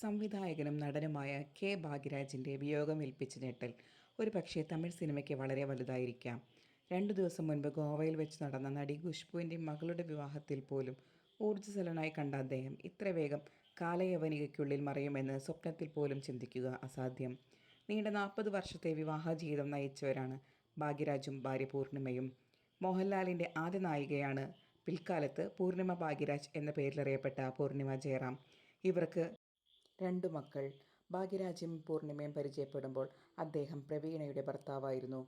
സംവിധായകനും നടനുമായ കെ ഭാഗ്യരാജിൻ്റെ വിയോഗമേൽപ്പിച്ച ഞെട്ടൽ ഒരുപക്ഷേ തമിഴ് സിനിമയ്ക്ക് വളരെ വലുതായിരിക്കാം. 2 ദിവസം മുൻപ് ഗോവയിൽ വെച്ച് നടന്ന നടി ഖുശ്ബുവിൻ്റെ മകളുടെ വിവാഹത്തിൽ പോലും ഊർജ്ജസ്വലനായി കണ്ട അദ്ദേഹം ഇത്ര വേഗം കാലയവനികയ്ക്കുള്ളിൽ മറയുമെന്ന് സ്വപ്നത്തിൽ പോലും ചിന്തിക്കുക അസാധ്യം. നീണ്ട 40 വർഷത്തെ വിവാഹ ജീവിതം നയിച്ചവരാണ് ഭാഗ്യരാജും ഭാര്യ പൂർണിമയും. മോഹൻലാലിൻ്റെ ആദ്യ നായികയാണ് പിൽക്കാലത്ത് പൂർണിമ ഭാഗ്യരാജ് എന്ന പേരിലറിയപ്പെട്ട പൂർണിമ ജയറാം. ഇവർക്ക് 2 മക്കൾ. ഭാഗ്യരാജും പൂർണിമയും പരിചയപ്പെടുമ്പോൾ അദ്ദേഹം പ്രവീണയുടെ ഭർത്താവായിരുന്നു.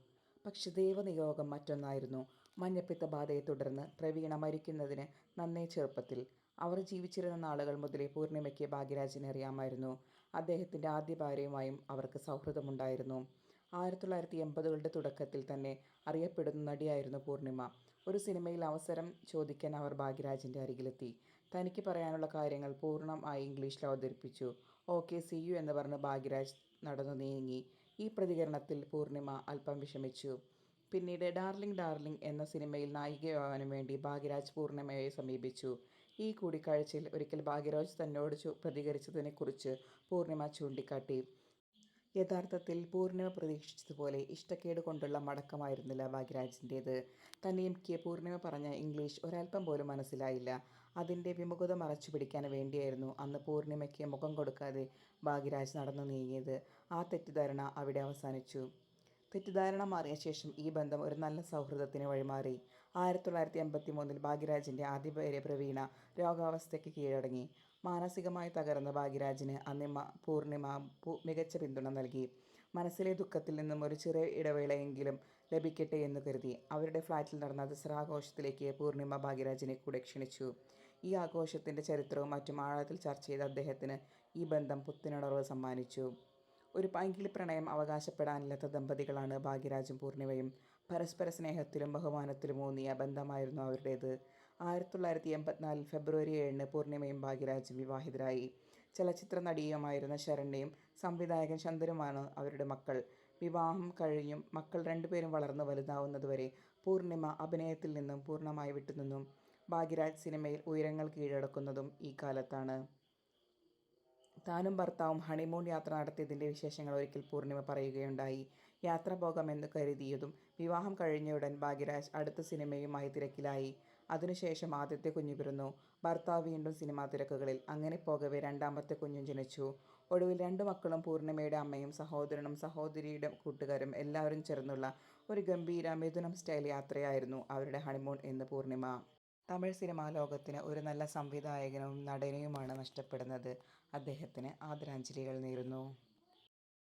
പക്ഷെ ദൈവനിയോഗം മറ്റൊന്നായിരുന്നു. മഞ്ഞപ്പിത്ത ബാധയെ തുടർന്ന് പ്രവീണ മരിക്കുന്നതിന് നന്നേ ചെറുപ്പത്തിൽ. അവർ ജീവിച്ചിരുന്ന നാളുകൾ മുതലേ പൂർണിമയ്ക്ക് ഭാഗ്യരാജിനെ അറിയാമായിരുന്നു. അദ്ദേഹത്തിൻ്റെ ആദ്യ ഭാര്യയുമായും അവർക്ക് സൗഹൃദമുണ്ടായിരുന്നു. 1980കളുടെ തുടക്കത്തിൽ തന്നെ അറിയപ്പെടുന്ന നടിയായിരുന്നു പൂർണിമ. ഒരു സിനിമയിൽ അവസരം ചോദിക്കാൻ അവർ ഭാഗ്യരാജിൻ്റെ അരികിലെത്തി. തനിക്ക് പറയാനുള്ള കാര്യങ്ങൾ പൂർണ്ണമായി ഇംഗ്ലീഷിൽ അവതരിപ്പിച്ചു. ഓക്കെ സീ യു എന്ന് പറഞ്ഞ് ഭാഗ്യരാജ് നടന്നു നീങ്ങി. ഈ പ്രതികരണത്തിൽ പൂർണിമ അല്പം വിഷമിച്ചു. പിന്നീട് ഡാർലിംഗ് ഡാർലിംഗ് എന്ന സിനിമയിൽ നായികയാവാനും വേണ്ടി ഭാഗ്യരാജ് പൂർണിമയെ സമീപിച്ചു. ഈ കൂടിക്കാഴ്ചയിൽ ഒരിക്കൽ ഭാഗ്യരാജ് തന്നോട് പ്രതികരിച്ചതിനെക്കുറിച്ച് പൂർണിമ ചൂണ്ടിക്കാട്ടി. യഥാർത്ഥത്തിൽ പൂർണിമ പ്രതീക്ഷിച്ചതുപോലെ ഇഷ്ടക്കേട് കൊണ്ടുള്ള മടക്കമായിരുന്നില്ല ഭാഗ്യരാജിൻ്റേത്. തനിക്ക് പൂർണിമ പറഞ്ഞ ഇംഗ്ലീഷ് ഒരൽപ്പം പോലും മനസ്സിലായില്ല. അതിൻ്റെ വിമുഖത മറച്ചുപിടിക്കാൻ വേണ്ടിയായിരുന്നു അന്ന് പൂർണിമയ്ക്ക് മുഖം കൊടുക്കാതെ ഭാഗ്യരാജ് നടന്നു നീങ്ങിയത്. ആ തെറ്റിദ്ധാരണ അവിടെ അവസാനിച്ചു. തെറ്റിദ്ധാരണ മാറിയ ശേഷം ഈ ബന്ധം ഒരു നല്ല സൗഹൃദത്തിന് വഴിമാറി. 1983 ഭാഗ്യരാജിൻ്റെ ആദ്യ ഭാര്യ പ്രവീണ രോഗാവസ്ഥയ്ക്ക് കീഴടങ്ങി. മാനസികമായി തകർന്ന ഭാഗ്യരാജിന് അന്ന് പൂർണിമ മികച്ച പിന്തുണ നൽകി. മനസ്സിലെ ദുഃഖത്തിൽ നിന്നും ഒരു ചെറിയ ഇടവേളയെങ്കിലും ലഭിക്കട്ടെ എന്ന് കരുതി അവരുടെ ഫ്ലാറ്റിൽ നടന്ന ദസറ ആഘോഷത്തിലേക്ക് പൂർണിമ ഭാഗ്യരാജിനെ കൂടെ ക്ഷണിച്ചു. ഈ ആഘോഷത്തിൻ്റെ ചരിത്രവും മറ്റും ആഴത്തിൽ ചർച്ച ചെയ്ത അദ്ദേഹത്തിന് ഈ ബന്ധം പുത്തനുണർവ് സമ്മാനിച്ചു. ഒരു പൈങ്കിളി പ്രണയം അവകാശപ്പെടാനില്ലാത്ത ദമ്പതികളാണ് ഭാഗ്യരാജും പൂർണിമയും. പരസ്പര സ്നേഹത്തിലും ബഹുമാനത്തിലും ഊന്നിയ ബന്ധമായിരുന്നു അവരുടേത്. 1984 ഫെബ്രുവരി 7 പൂർണിമയും ഭാഗ്യരാജും വിവാഹിതരായി. ചലച്ചിത്ര നടിയുമായിരുന്ന ശരണ്യയും സംവിധായകൻ ശന്തനുമാണ് അവരുടെ മക്കൾ. വിവാഹം കഴിഞ്ഞും മക്കൾ 2 പേരും വളർന്നു വലുതാവുന്നതുവരെ പൂർണിമ അഭിനയത്തിൽ നിന്നും പൂർണ്ണമായി വിട്ടുനിന്നു. ഭാഗ്യരാജ് സിനിമയിൽ ഉയരങ്ങൾ കീഴടക്കുന്നതും ഈ കാലത്താണ്. താനും ഭർത്താവും ഹണിമൂൺ യാത്ര നടത്തിയതിൻ്റെ വിശേഷങ്ങൾ ഒരിക്കൽ പൂർണിമ പറയുകയുണ്ടായി. യാത്ര പോകാമെന്ന് കരുതിയതും വിവാഹം കഴിഞ്ഞയുടൻ ഭാഗ്യരാജ് അടുത്ത സിനിമയുമായി തിരക്കിലായി. അതിനുശേഷം ആദ്യത്തെ കുഞ്ഞു പിറന്നു. ഭർത്താവ് വീണ്ടും സിനിമാ തിരക്കുകളിൽ. അങ്ങനെ പോകവേ രണ്ടാമത്തെ കുഞ്ഞും ജനിച്ചു. ഒടുവിൽ 2 മക്കളും പൂർണിമയുടെ അമ്മയും സഹോദരനും സഹോദരിയുടെ കൂട്ടുകാരും എല്ലാവരും ചേർന്നുള്ള ഒരു ഗംഭീര മിഥുനം സ്റ്റൈൽ യാത്രയായിരുന്നു അവരുടെ ഹണിമൂൺ എന്ന് പൂർണിമ. തമിഴ് സിനിമാ ലോകത്തിന് ഒരു നല്ല സംവിധായകനും നടനെയുമാണ് നഷ്ടപ്പെടുന്നത്. അദ്ദേഹത്തിന് ആദരാഞ്ജലികൾ നേരുന്നു.